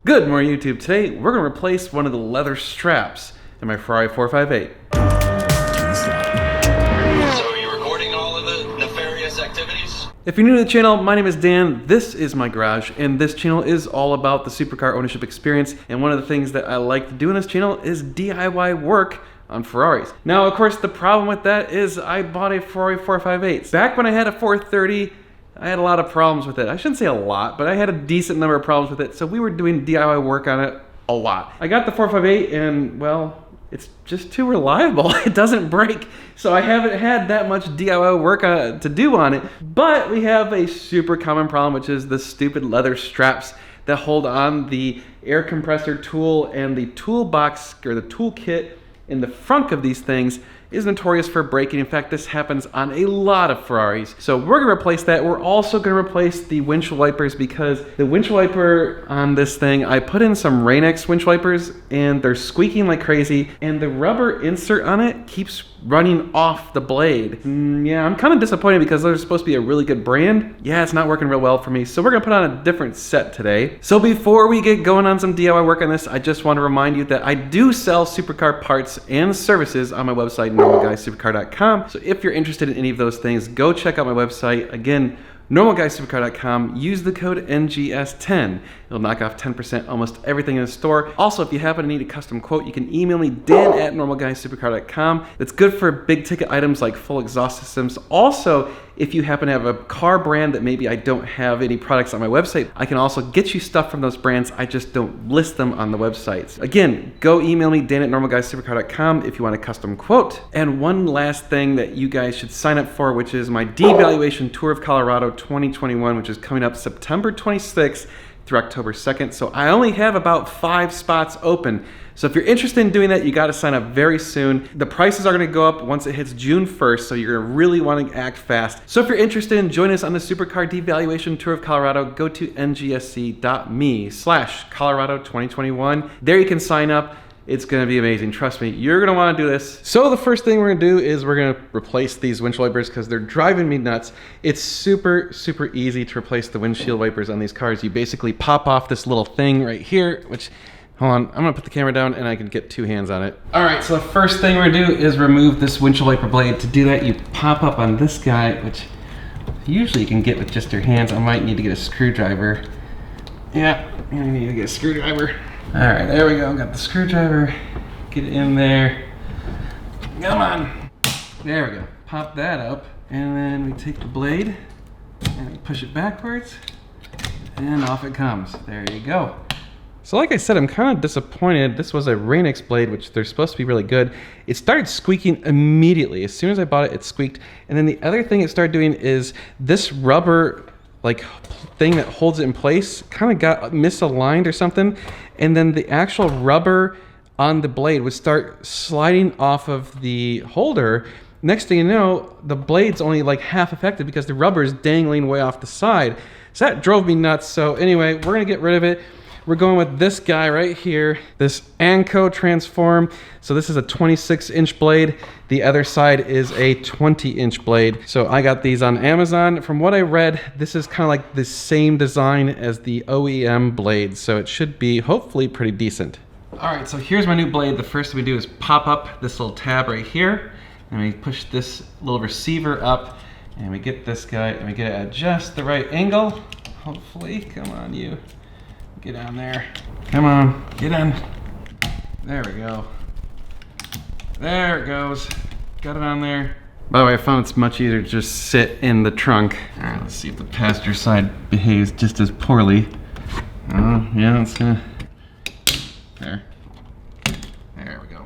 Good morning, YouTube. Today, we're going to replace one of the leather straps in my Ferrari 458. So are you recording all of the nefarious activities? If you're new to the channel, my name is Dan, this is my garage, and this channel is all about the supercar ownership experience, and one of the things that I like to do in this channel is DIY work on Ferraris. Now, of course, the problem with that is I bought a Ferrari 458. Back when I had a 430, I had a lot of problems with it. I shouldn't say a lot, but I had a decent number of problems with it, so we were doing DIY work on it a lot. I got the 458 and, well, it's just too reliable. It doesn't break, so I haven't had that much DIY work to do on it. But we have a super common problem, which is the stupid leather straps that hold on the air compressor tool, and the toolbox, or the toolkit in the front of these things is notorious for breaking. In fact, this happens on a lot of Ferraris. So we're gonna replace that. We're also gonna replace the windshield wipers, because the windshield wiper on this thing, I put in some Rain-X windshield wipers and they're squeaking like crazy, and the rubber insert on it keeps running off the blade. Yeah, I'm kind of disappointed because they're supposed to be a really good brand. Yeah, it's not working real well for me. So we're gonna put on a different set today. So before we get going on some DIY work on this, I just want to remind you that I do sell supercar parts and services on my website, normalguysupercar.com. So if you're interested in any of those things, go check out my website. Again, normalguysupercar.com. Use the code NGS10. It'll knock off 10% almost everything in the store. Also, if you happen to need a custom quote, you can email me, dan@normalguysupercar.com. That's good for big ticket items like full exhaust systems. Also, if you happen to have a car brand that maybe I don't have any products on my website, I can also get you stuff from those brands. I just don't list them on the websites. Again, go email me, dan@normalguysupercar.com, if you want a custom quote. And one last thing that you guys should sign up for, which is my Devaluation Tour of Colorado 2021, which is coming up September 26th through October 2nd. So I only have about 5 spots open. So if you're interested in doing that, you gotta sign up very soon. The prices are gonna go up once it hits June 1st, so you're gonna really wanna act fast. So if you're interested in joining us on the Supercar Devaluation Tour of Colorado, go to ngsc.me/Colorado 2021. There you can sign up. It's gonna be amazing. Trust me, you're gonna wanna do this. So the first thing we're gonna do is we're gonna replace these windshield wipers because they're driving me nuts. It's super, super easy to replace the windshield wipers on these cars. You basically pop off this little thing right here, which, hold on, I'm gonna put the camera down and I can get 2 hands on it. All right, so the first thing we're gonna do is remove this windshield wiper blade. To do that, you pop up on this guy, which usually you can get with just your hands. I might need to get a screwdriver. Yeah, I need to get a screwdriver. All right, there we go, got the screwdriver. Get it in there. Come on. There we go, pop that up. And then we take the blade and we push it backwards and off it comes. There you go. So like I said, I'm kind of disappointed. This was a Rain-X blade, which they're supposed to be really good. It started squeaking immediately. As soon as I bought it, it squeaked. And then the other thing it started doing is this rubber like thing that holds it in place kind of got misaligned or something. And then the actual rubber on the blade would start sliding off of the holder. Next thing you know, the blade's only like half effective because the rubber is dangling way off the side. So that drove me nuts. So anyway, we're gonna get rid of it. We're going with this guy right here, this ANCO Transform. So this is a 26-inch blade. The other side is a 20-inch blade. So I got these on Amazon. From what I read, this is kind of like the same design as the OEM blade. So it should be hopefully pretty decent. All right, so here's my new blade. The first thing we do is pop up this little tab right here, and we push this little receiver up, and we get this guy, and we get it at just the right angle. Hopefully, come on you. Get on there. Come on, get in. There we go. There it goes. Got it on there. By the way, I found it's much easier to just sit in the trunk. All right, let's see if the passenger side behaves just as poorly. Oh, yeah, it's gonna. There. There we go.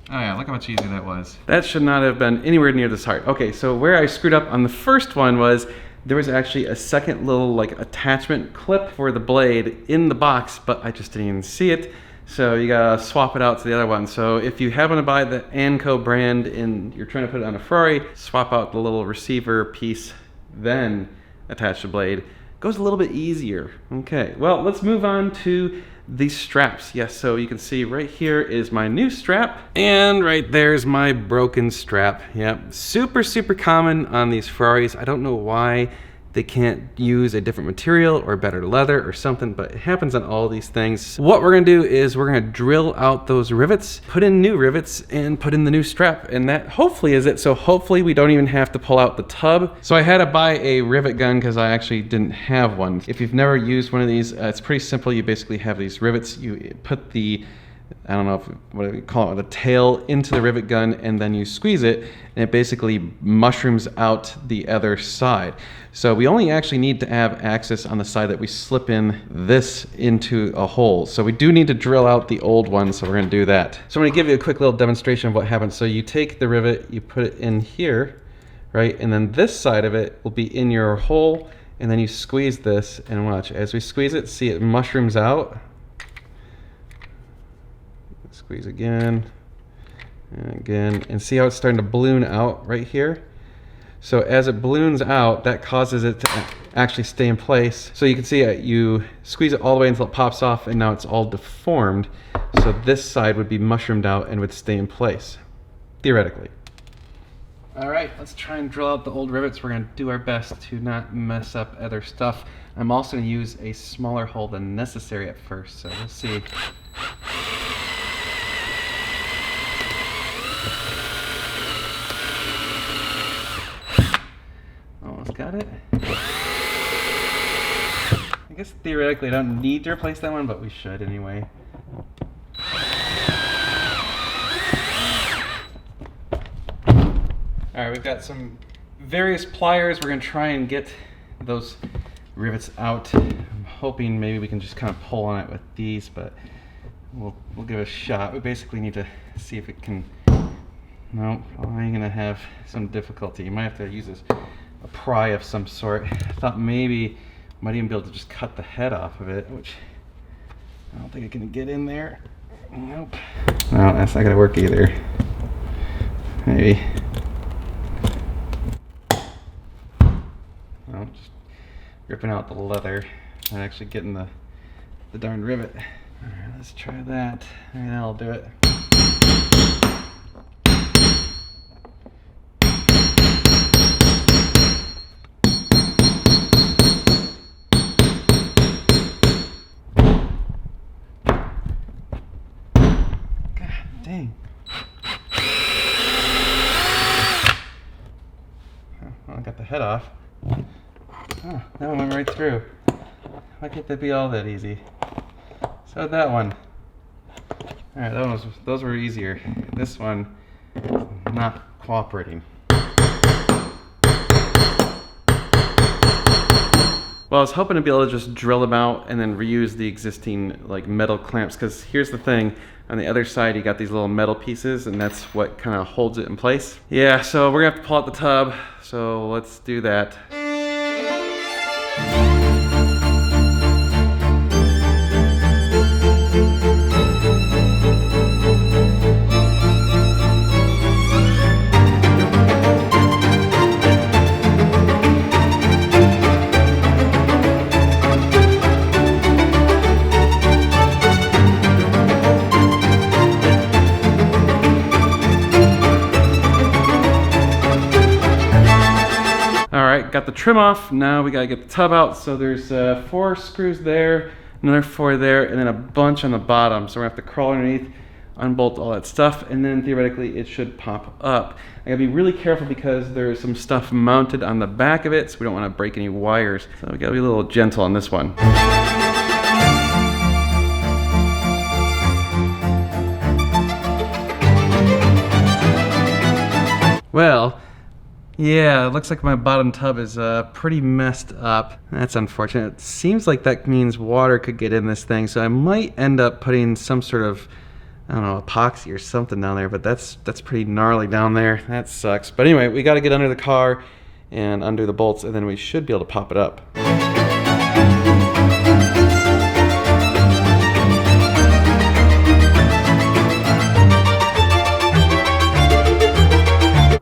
Oh yeah, look how much easier that was. That should not have been anywhere near this hard. Okay, so where I screwed up on the first one was there was actually a second little like attachment clip for the blade in the box, but I just didn't even see it. So you gotta swap it out to the other one. So if you happen to buy the ANCO brand and you're trying to put it on a Ferrari, swap out the little receiver piece, then attach the blade. Goes a little bit easier. Okay, well, let's move on to these straps. Yes, so you can see right here is my new strap, and right there's my broken strap. Yep, super, super common on these Ferraris. I don't know why they can't use a different material or better leather or something, but it happens on all these things. What we're gonna do is we're gonna drill out those rivets, put in new rivets, and put in the new strap, and that hopefully is it. So hopefully we don't even have to pull out the tub. So I had to buy a rivet gun because I actually didn't have one. If you've never used one of these, it's pretty simple. You basically have these rivets. You put the, I don't know what do you call it, the tail into the rivet gun, and then you squeeze it, and it basically mushrooms out the other side. So we only actually need to have access on the side that we slip in this into a hole. So we do need to drill out the old one, so we're gonna do that. So I'm gonna give you a quick little demonstration of what happens. So you take the rivet, you put it in here, right? And then this side of it will be in your hole, and then you squeeze this, and watch, as we squeeze it, see it mushrooms out. Squeeze again, and again, and see how it's starting to balloon out right here? So as it balloons out, that causes it to actually stay in place. So you can see you squeeze it all the way until it pops off, and now it's all deformed. So this side would be mushroomed out and would stay in place, theoretically. All right, let's try and drill out the old rivets. We're gonna do our best to not mess up other stuff. I'm also gonna use a smaller hole than necessary at first, so we'll see. Almost got it. I guess theoretically I don't need to replace that one, but we should anyway. Alright, we've got some various pliers. We're going to try and get those rivets out. I'm hoping maybe we can just kind of pull on it with these, but we'll give it a shot. We basically need to see if it can... No, I'm going to have some difficulty. You might have to use a pry of some sort. I thought maybe I might even be able to just cut the head off of it, which I don't think I can get in there. Nope. No, that's not gonna work either. Maybe. No, just ripping out the leather and actually getting the darn rivet. All right, let's try that. And that'll do it. Dang. Oh, well, I got the head off. Oh, that one went right through. Why can't that be all that easy? So that one. Alright, those were easier. This one, not cooperating. Well, I was hoping to be able to just drill them out and then reuse the existing like metal clamps, because here's the thing, on the other side you got these little metal pieces and that's what kind of holds it in place. Yeah, so we're gonna have to pull out the tub, so let's do that. Got the trim off, now we gotta get the tub out. So there's 4 screws there, another 4 there, and then a bunch on the bottom. So we're gonna have to crawl underneath, unbolt all that stuff, and then theoretically it should pop up. I gotta be really careful because there's some stuff mounted on the back of it, so we don't wanna break any wires. So we gotta be a little gentle on this one. Well, yeah, it looks like my bottom tub is pretty messed up. That's unfortunate. It seems like that means water could get in this thing, so I might end up putting some sort of, I don't know, epoxy or something down there, but that's pretty gnarly down there. That sucks. But anyway, we gotta get under the car and undo the bolts, and then we should be able to pop it up.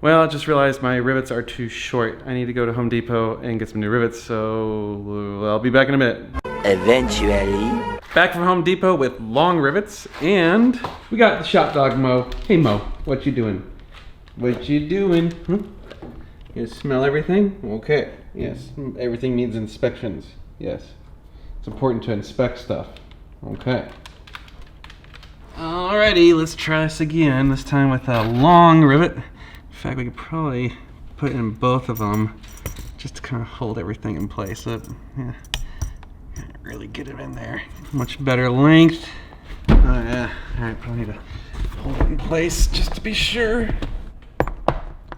Well, I just realized my rivets are too short. I need to go to Home Depot and get some new rivets, so I'll be back in a minute. Eventually. Back from Home Depot with long rivets, and we got the shop dog Mo. Hey Mo, what you doing? What you doing? You smell everything? Okay. Yes. Everything needs inspections. Yes. It's important to inspect stuff. Okay. Alrighty, let's try this again. This time with a long rivet. In fact, we could probably put in both of them just to kind of hold everything in place. So, yeah. Really get it in there. Much better length. Oh yeah. Alright, probably need to hold it in place just to be sure.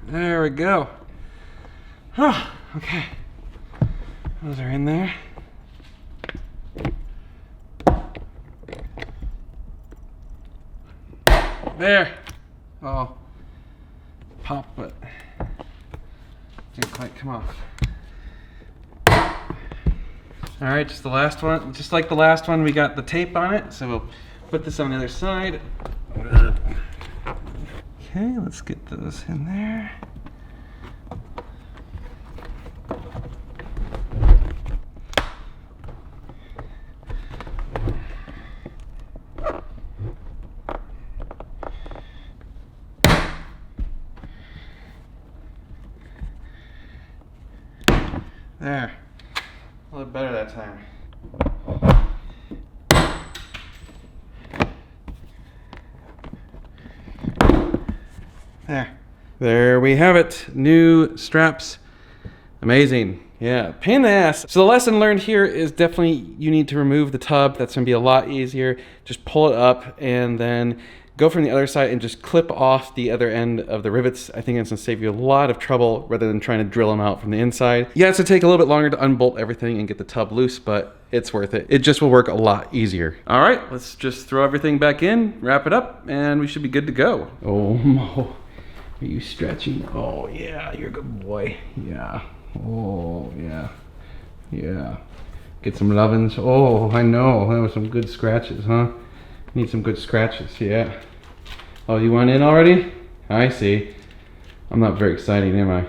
There we go. Oh, okay. Those are in there. There. Oh, pop, but didn't quite come off. All right, just the last one. Just like the last one, we got the tape on it, so we'll put this on the other side. Okay, let's get those in there. There. A little better that time. There we have it. New straps. Amazing. Yeah, pain in the ass. So the lesson learned here is definitely you need to remove the tub. That's gonna be a lot easier. Just pull it up and then go from the other side and just clip off the other end of the rivets. I think it's gonna save you a lot of trouble rather than trying to drill them out from the inside. Yeah, it's gonna take a little bit longer to unbolt everything and get the tub loose, but it's worth it. It just will work a lot easier. All right, let's just throw everything back in, wrap it up, and we should be good to go. Oh, Mo, are you stretching? Oh yeah, you're a good boy. Yeah. Oh yeah. Yeah. Get some lovin's. Oh, I know. That was some good scratches, huh? Need some good scratches, yeah. Oh, you want in already? I see. I'm not very exciting, am I?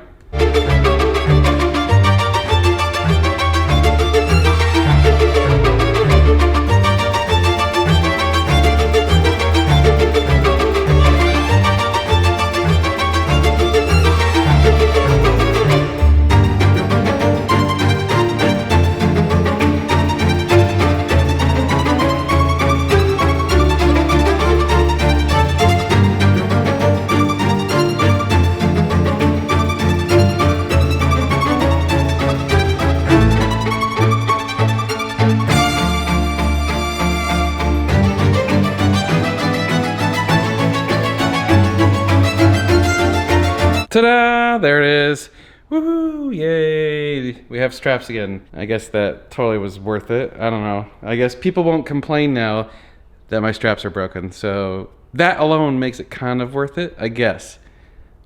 Ta-da! There it is. Woohoo! Yay! We have straps again. I guess that totally was worth it. I don't know. I guess people won't complain now that my straps are broken. So that alone makes it kind of worth it, I guess.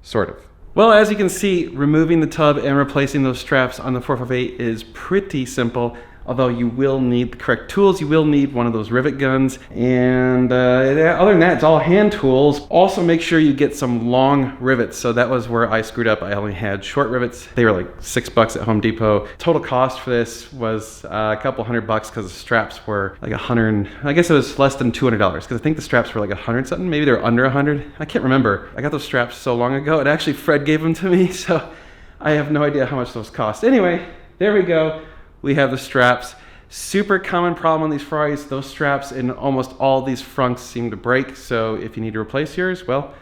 Sort of. Well, as you can see, removing the tub and replacing those straps on the 458 is pretty simple. Although you will need the correct tools, you will need one of those rivet guns. And other than that, it's all hand tools. Also make sure you get some long rivets. So that was where I screwed up. I only had short rivets. They were like $6 at Home Depot. Total cost for this was a couple $100 because the straps were like $100. I guess it was less than $200 because I think the straps were like $100 something. Maybe they were under $100. I can't remember. I got those straps so long ago. And actually Fred gave them to me. So I have no idea how much those cost. Anyway, there we go. We have the straps. Super common problem on these Ferraris. Those straps in almost all these frunks seem to break. So if you need to replace yours, well,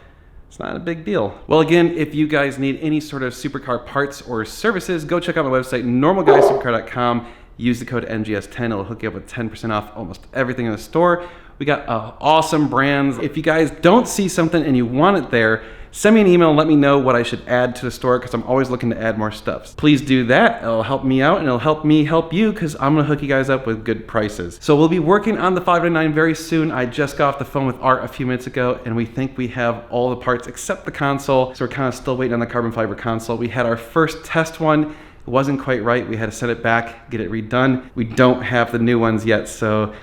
it's not a big deal. Well, again, if you guys need any sort of supercar parts or services, go check out my website, normalguysupercar.com. Use the code NGS10. It'll hook you up with 10% off almost everything in the store. We got awesome brands. If you guys don't see something and you want it there, send me an email and let me know what I should add to the store because I'm always looking to add more stuff. Please do that. It'll help me out and it'll help me help you because I'm gonna hook you guys up with good prices. So we'll be working on the 599 very soon. I just got off the phone with Art a few minutes ago and we think we have all the parts except the console. So we're kind of still waiting on the carbon fiber console. We had our first test one. It wasn't quite right. We had to send it back, get it redone. We don't have the new ones yet, so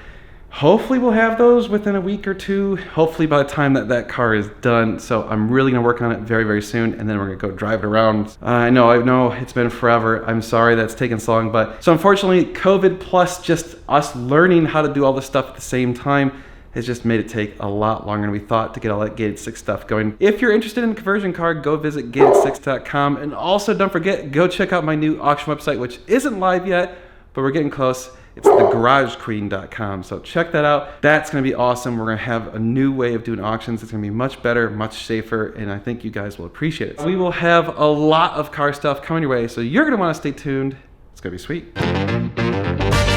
Hopefully we'll have those within a week or two. Hopefully by the time that car is done. So I'm really gonna work on it very, very soon, and then we're gonna go drive it around. I know it's been forever. I'm sorry that's taken so long, but so unfortunately COVID plus just us learning how to do all this stuff at the same time has just made it take a lot longer than we thought to get all that Gated 6 stuff going. If you're interested in a conversion car, go visit gated6.com, and also don't forget, go check out my new auction website, which isn't live yet, but we're getting close. It's thegaragequeen.com. So check that out. That's going to be awesome. We're going to have a new way of doing auctions. It's going to be much better, much safer, and I think you guys will appreciate it. We will have a lot of car stuff coming your way, so you're going to want to stay tuned. It's going to be sweet.